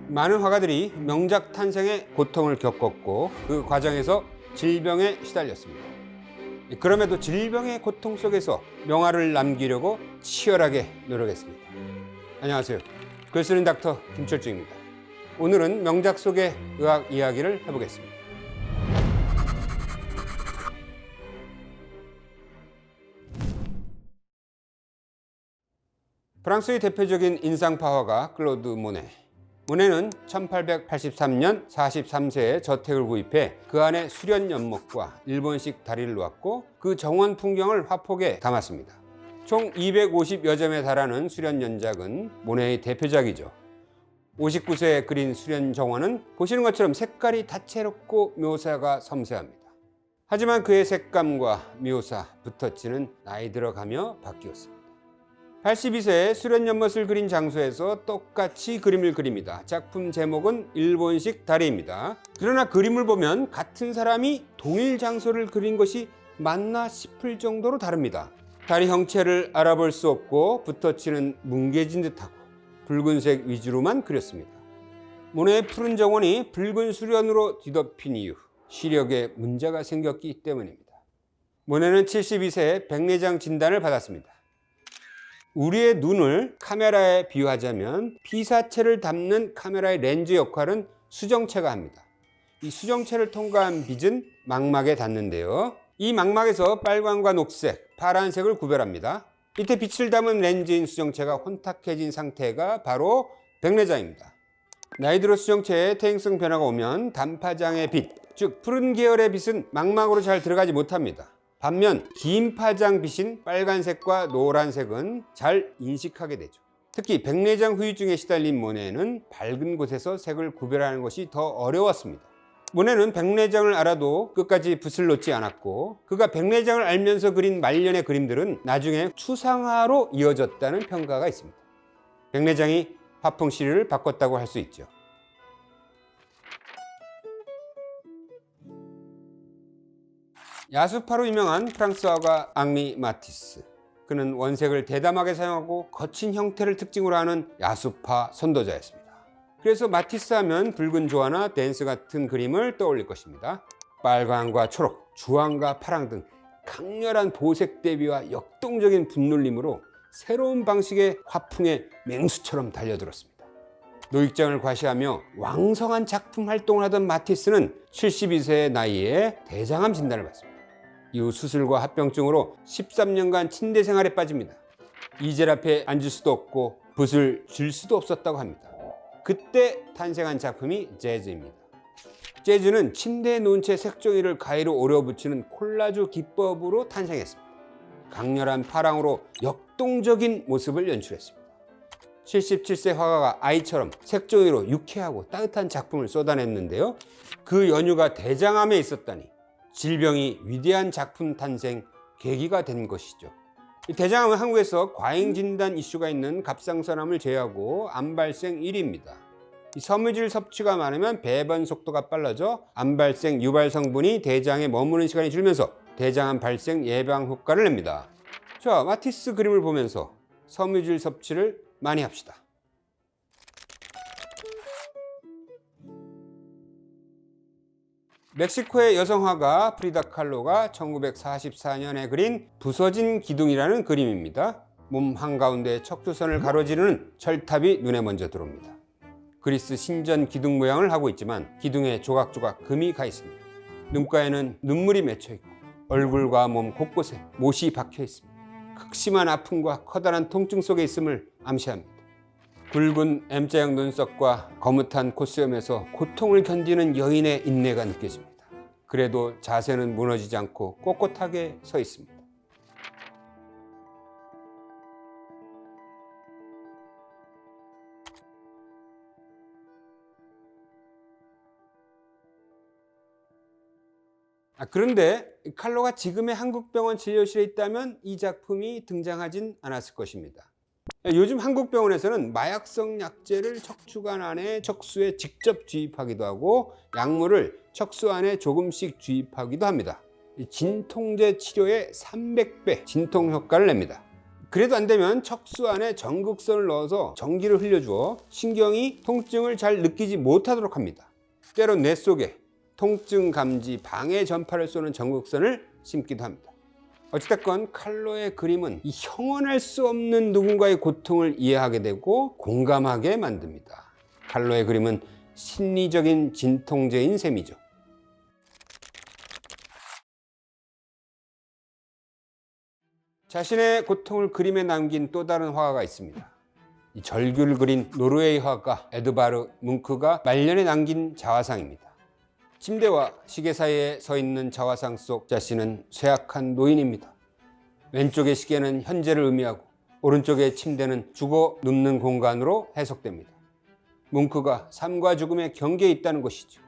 많은 화가들이 명작 탄생에 고통을 겪었고 그 과정에서 질병에 시달렸습니다. 그럼에도 질병의 고통 속에서 명화를 남기려고 치열하게 노력했습니다. 안녕하세요. 글 쓰는 닥터 김철중입니다. 오늘은 명작 속의 의학 이야기를 해보겠습니다. 프랑스의 대표적인 인상파 화가 클로드 모네. 모네는 1883년 43세에 저택을 구입해 그 안에 수련 연못과 일본식 다리를 놓았고 그 정원 풍경을 화폭에 담았습니다. 총 250여 점에 달하는 수련 연작은 모네의 대표작이죠. 59세에 그린 수련 정원은 보시는 것처럼 색깔이 다채롭고 묘사가 섬세합니다. 하지만 그의 색감과 묘사, 붓터치는 나이 들어가며 바뀌었습니다. 82세에 수련 연못을 그린 장소에서 똑같이 그림을 그립니다. 작품 제목은 일본식 다리입니다. 그러나 그림을 보면 같은 사람이 동일 장소를 그린 것이 맞나 싶을 정도로 다릅니다. 다리 형체를 알아볼 수 없고 붓터치는 뭉개진 듯하고 붉은색 위주로만 그렸습니다. 모네의 푸른 정원이 붉은 수련으로 뒤덮인 이유, 시력에 문제가 생겼기 때문입니다. 모네는 72세에 백내장 진단을 받았습니다. 우리의 눈을 카메라에 비유하자면 피사체를 담는 카메라의 렌즈 역할은 수정체가 합니다. 이 수정체를 통과한 빛은 망막에 닿는데요. 이 망막에서 빨간과 녹색, 파란색을 구별합니다. 이때 빛을 담은 렌즈인 수정체가 혼탁해진 상태가 바로 백내장입니다. 나이 들어 수정체에 퇴행성 변화가 오면 단파장의 빛, 즉 푸른 계열의 빛은 망막으로 잘 들어가지 못합니다. 반면 긴 파장 빛인 빨간색과 노란색은 잘 인식하게 되죠. 특히 백내장 후유증에 시달린 모네는 밝은 곳에서 색을 구별하는 것이 더 어려웠습니다. 모네는 백내장을 알아도 끝까지 붓을 놓지 않았고 그가 백내장을 알면서 그린 말년의 그림들은 나중에 추상화로 이어졌다는 평가가 있습니다. 백내장이 화풍 시류를 바꿨다고 할 수 있죠. 야수파로 유명한 프랑스 화가 앙리 마티스. 그는 원색을 대담하게 사용하고 거친 형태를 특징으로 하는 야수파 선도자였습니다. 그래서 마티스 하면 붉은 조화나 댄스 같은 그림을 떠올릴 것입니다. 빨강과 초록, 주황과 파랑 등 강렬한 보색 대비와 역동적인 붓눌림으로 새로운 방식의 화풍에 맹수처럼 달려들었습니다. 노익장을 과시하며 왕성한 작품 활동을 하던 마티스는 72세의 나이에 대장암 진단을 받습니다. 이후 수술과 합병증으로 13년간 침대 생활에 빠집니다. 이젤 앞에 앉을 수도 없고 붓을 쥘 수도 없었다고 합니다. 그때 탄생한 작품이 재즈입니다. 재즈는 침대에 놓은 채 색종이를 가위로 오려 붙이는 콜라주 기법으로 탄생했습니다. 강렬한 파랑으로 역동적인 모습을 연출했습니다. 77세 화가가 아이처럼 색종이로 유쾌하고 따뜻한 작품을 쏟아냈는데요. 그 연유가 대장암에 있었다니 질병이 위대한 작품 탄생 계기가 된 것이죠. 대장암은 한국에서 과잉 진단 이슈가 있는 갑상선암을 제외하고 암 발생 1위입니다. 섬유질 섭취가 많으면 배변 속도가 빨라져 암 발생 유발 성분이 대장에 머무는 시간이 줄면서 대장암 발생 예방 효과를 냅니다. 자, 마티스 그림을 보면서 섬유질 섭취를 많이 합시다. 멕시코의 여성 화가 프리다 칼로가 1944년에 그린 부서진 기둥이라는 그림입니다. 몸 한가운데 척추선을 가로지르는 철탑이 눈에 먼저 들어옵니다. 그리스 신전 기둥 모양을 하고 있지만 기둥에 조각조각 금이 가 있습니다. 눈가에는 눈물이 맺혀 있고 얼굴과 몸 곳곳에 못이 박혀 있습니다. 극심한 아픔과 커다란 통증 속에 있음을 암시합니다. 굵은 M자형 눈썹과 거뭇한 콧수염에서 고통을 견디는 여인의 인내가 느껴집니다. 그래도 자세는 무너지지 않고 꼿꼿하게 서 있습니다. 그런데 칼로가 지금의 한국병원 진료실에 있다면 이 작품이 등장하진 않았을 것입니다. 요즘 한국 병원에서는 마약성 약제를 척추관 안에 척수에 직접 주입하기도 하고 약물을 척수 안에 조금씩 주입하기도 합니다. 진통제 치료의 300배 진통 효과를 냅니다. 그래도 안 되면 척수 안에 전극선을 넣어서 전기를 흘려주어 신경이 통증을 잘 느끼지 못하도록 합니다. 때로 뇌 속에 통증 감지 방해 전파를 쏘는 전극선을 심기도 합니다. 어찌됐건 칼로의 그림은 이 형언할 수 없는 누군가의 고통을 이해하게 되고 공감하게 만듭니다. 칼로의 그림은 심리적인 진통제인 셈이죠. 자신의 고통을 그림에 남긴 또 다른 화가가 있습니다. 이 절규를 그린 노르웨이 화가 에드바르 뭉크가 말년에 남긴 자화상입니다. 침대와 시계 사이에 서 있는 자화상 속 자신은 쇠약한 노인입니다. 왼쪽의 시계는 현재를 의미하고 오른쪽의 침대는 죽어 눕는 공간으로 해석됩니다. 뭉크가 삶과 죽음의 경계에 있다는 것이죠.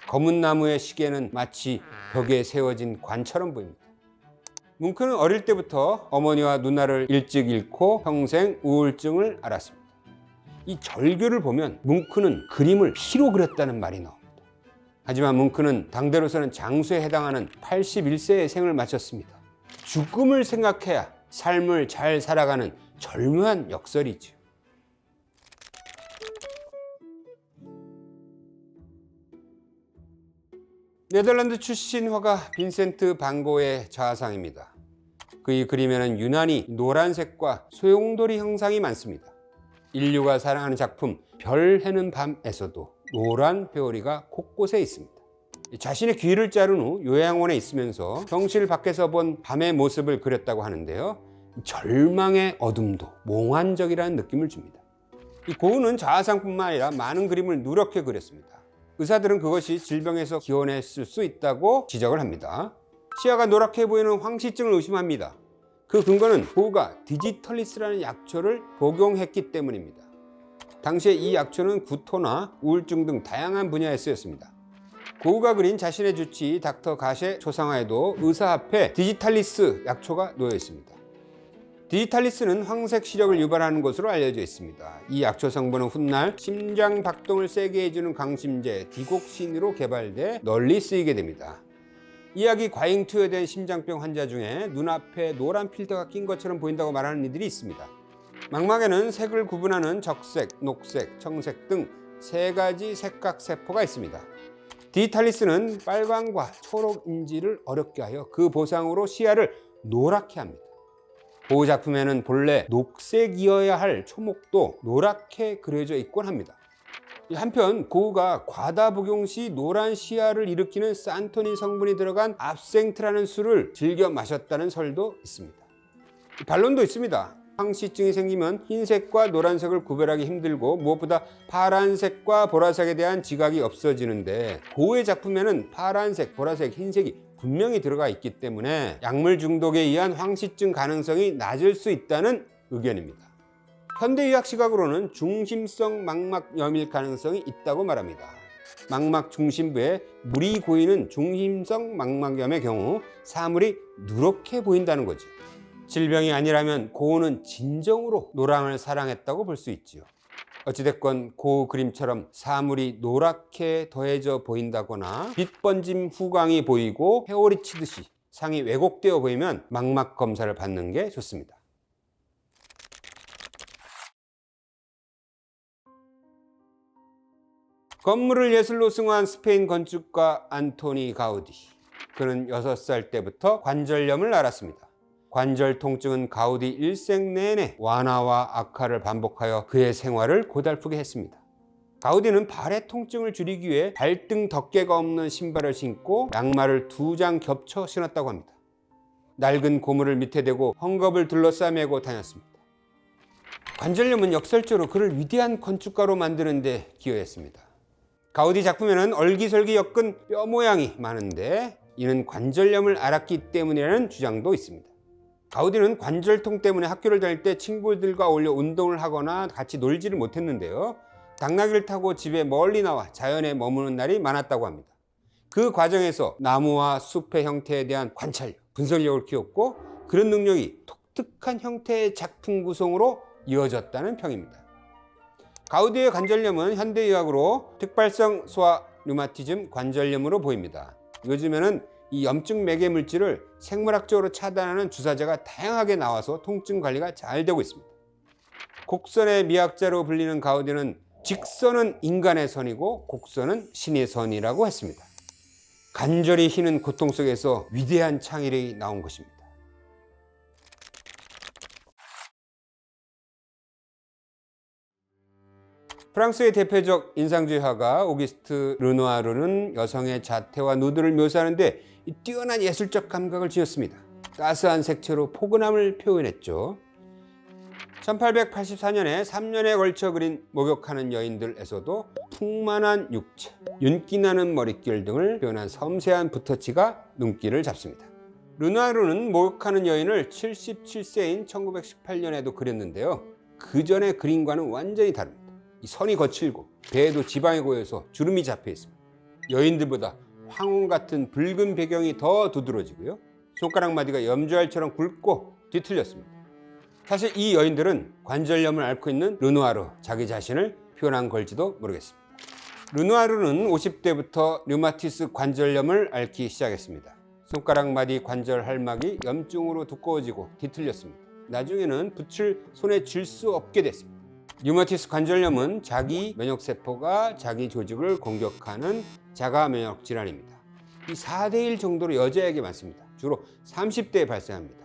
검은 나무의 시계는 마치 벽에 세워진 관처럼 보입니다. 뭉크는 어릴 때부터 어머니와 누나를 일찍 잃고 평생 우울증을 앓았습니다. 이 절규를 보면 뭉크는 그림을 피로 그렸다는 말이 나옵니다. 하지만 뭉크는 당대로서는 장수에 해당하는 81세의 생을 마쳤습니다. 죽음을 생각해야 삶을 잘 살아가는 절묘한 역설이죠. 네덜란드 출신 화가 빈센트 반 고의 자화상입니다. 그의 그림에는 유난히 노란색과 소용돌이 형상이 많습니다. 인류가 사랑하는 작품 별 해는 밤에서도 노란 회오리가 곳곳에 있습니다. 자신의 귀를 자른 후 요양원에 있으면서 병실 밖에서 본 밤의 모습을 그렸다고 하는데요. 절망의 어둠도 몽환적이라는 느낌을 줍니다. 이 고흐는 자화상뿐만 아니라 많은 그림을 누렇게 그렸습니다. 의사들은 그것이 질병에서 기원했을 수 있다고 지적을 합니다. 시야가 노랗게 보이는 황시증을 의심합니다. 그 근거는 고흐가 디지털리스라는 약초를 복용했기 때문입니다. 당시에 이 약초는 구토나 우울증 등 다양한 분야에 쓰였습니다. 고흐가 그린 자신의 주치 닥터 가셰 초상화에도 의사 앞에 디지탈리스 약초가 놓여 있습니다. 디지탈리스는 황색 시력을 유발하는 것으로 알려져 있습니다. 이 약초 성분은 훗날 심장 박동을 세게 해주는 강심제 디곡신으로 개발돼 널리 쓰이게 됩니다. 이 약이 과잉 투여된 심장병 환자 중에 눈앞에 노란 필터가 낀 것처럼 보인다고 말하는 이들이 있습니다. 망막에는 색을 구분하는 적색, 녹색, 청색 등 3가지 색각 세포가 있습니다. 디지탈리스는 빨강과 초록 인지를 어렵게 하여 그 보상으로 시야를 노랗게 합니다. 고흐 작품에는 본래 녹색이어야 할 초목도 노랗게 그려져 있곤 합니다. 한편 고흐가 과다 복용 시 노란 시야를 일으키는 산토닌 성분이 들어간 압생트라는 술을 즐겨 마셨다는 설도 있습니다. 반론도 있습니다. 황시증이 생기면 흰색과 노란색을 구별하기 힘들고 무엇보다 파란색과 보라색에 대한 지각이 없어지는데 고흐의 작품에는 파란색, 보라색, 흰색이 분명히 들어가 있기 때문에 약물 중독에 의한 황시증 가능성이 낮을 수 있다는 의견입니다. 현대의학 시각으로는 중심성 망막염일 가능성이 있다고 말합니다. 망막 중심부에 물이 고이는 중심성 망막염의 경우 사물이 누렇게 보인다는 거죠. 질병이 아니라면 고흐는 진정으로 노랑을 사랑했다고 볼 수 있지요. 어찌됐건 고흐 그림처럼 사물이 노랗게 더해져 보인다거나 빛 번짐 후광이 보이고 회오리 치듯이 상이 왜곡되어 보이면 망막 검사를 받는 게 좋습니다. 건물을 예술로 승화한 스페인 건축가 안토니 가우디. 그는 6살 때부터 관절염을 앓았습니다. 관절 통증은 가우디 일생 내내 완화와 악화를 반복하여 그의 생활을 고달프게 했습니다. 가우디는 발의 통증을 줄이기 위해 발등 덮개가 없는 신발을 신고 양말을 2장 겹쳐 신었다고 합니다. 낡은 고무를 밑에 대고 헝겊을 둘러싸매고 다녔습니다. 관절염은 역설적으로 그를 위대한 건축가로 만드는 데 기여했습니다. 가우디 작품에는 얼기설기 엮은 뼈 모양이 많은데 이는 관절염을 앓았기 때문이라는 주장도 있습니다. 가우디는 관절통 때문에 학교를 다닐 때 친구들과 어울려 운동을 하거나 같이 놀지를 못했는데요. 당나귀를 타고 집에 멀리 나와 자연에 머무는 날이 많았다고 합니다. 그 과정에서 나무와 숲의 형태에 대한 관찰력, 분석력을 키웠고 그런 능력이 독특한 형태의 작품 구성으로 이어졌다는 평입니다. 가우디의 관절염은 현대의학으로 특발성 소아 류마티즘 관절염으로 보입니다. 요즘에는 이 염증 매개 물질을 생물학적으로 차단하는 주사제가 다양하게 나와서 통증 관리가 잘 되고 있습니다. 곡선의 미학자로 불리는 가우디는 직선은 인간의 선이고 곡선은 신의 선이라고 했습니다. 간절히 희는 고통 속에서 위대한 창의력이 나온 것입니다. 프랑스의 대표적 인상주의 화가 오기스트 르누아르는 여성의 자태와 누드를 묘사하는데 뛰어난 예술적 감각을 지녔습니다. 따스한 색채로 포근함을 표현했죠. 1884년에 3년에 걸쳐 그린 목욕하는 여인들에서도 풍만한 육체, 윤기나는 머릿결 등을 표현한 섬세한 붓터치가 눈길을 잡습니다. 르누아르는 목욕하는 여인을 77세인 1918년에도 그렸는데요. 그 전의 그림과는 완전히 다릅니다. 이 선이 거칠고 배에도 지방이 고여서 주름이 잡혀 있습니다. 여인들보다 황혼 같은 붉은 배경이 더 두드러지고요. 손가락 마디가 염주알처럼 굵고 뒤틀렸습니다. 사실 이 여인들은 관절염을 앓고 있는 르누아르 자기 자신을 표현한 걸지도 모르겠습니다. 르누아르는 50대부터 류마티스 관절염을 앓기 시작했습니다. 손가락 마디 관절 할막이 염증으로 두꺼워지고 뒤틀렸습니다. 나중에는 붓을 손에 쥘 수 없게 됐습니다. 류마티스 관절염은 자기 면역세포가 자기 조직을 공격하는 자가 면역 질환입니다. 이 4대1 정도로 여자에게 많습니다. 주로 30대에 발생합니다.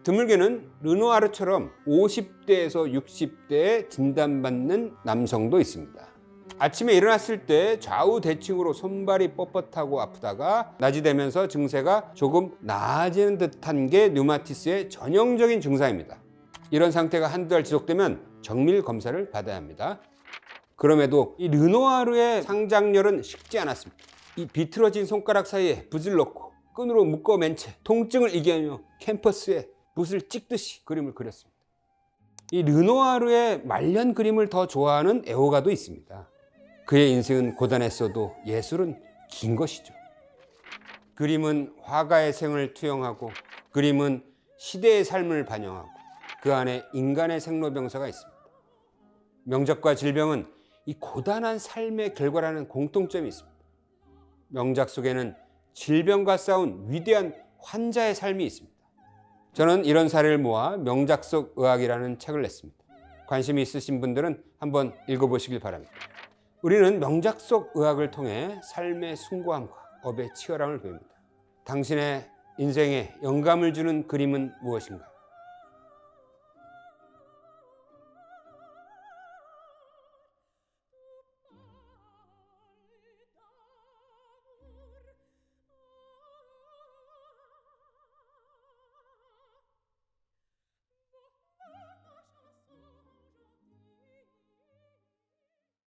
드물게는 르누아르처럼 50대에서 60대에 진단받는 남성도 있습니다. 아침에 일어났을 때 좌우 대칭으로 손발이 뻣뻣하고 아프다가 낮이 되면서 증세가 조금 나아지는 듯한 게 류마티스의 전형적인 증상입니다. 이런 상태가 한두 달 지속되면 정밀 검사를 받아야 합니다. 그럼에도 이 르누아르의 상장열은 식지 않았습니다. 이 비틀어진 손가락 사이에 붓을 넣고 끈으로 묶어맨 채 통증을 이겨내며 캔버스에 붓을 찍듯이 그림을 그렸습니다. 이 르누아르의 말년 그림을 더 좋아하는 애호가도 있습니다. 그의 인생은 고단했어도 예술은 긴 것이죠. 그림은 화가의 생을 투영하고 그림은 시대의 삶을 반영하고 그 안에 인간의 생로병사가 있습니다. 명작과 질병은 이 고단한 삶의 결과라는 공통점이 있습니다. 명작 속에는 질병과 싸운 위대한 환자의 삶이 있습니다. 저는 이런 사례를 모아 명작 속 의학이라는 책을 냈습니다. 관심이 있으신 분들은 한번 읽어보시길 바랍니다. 우리는 명작 속 의학을 통해 삶의 숭고함과 업의 치열함을 배웁니다. 당신의 인생에 영감을 주는 그림은 무엇인가?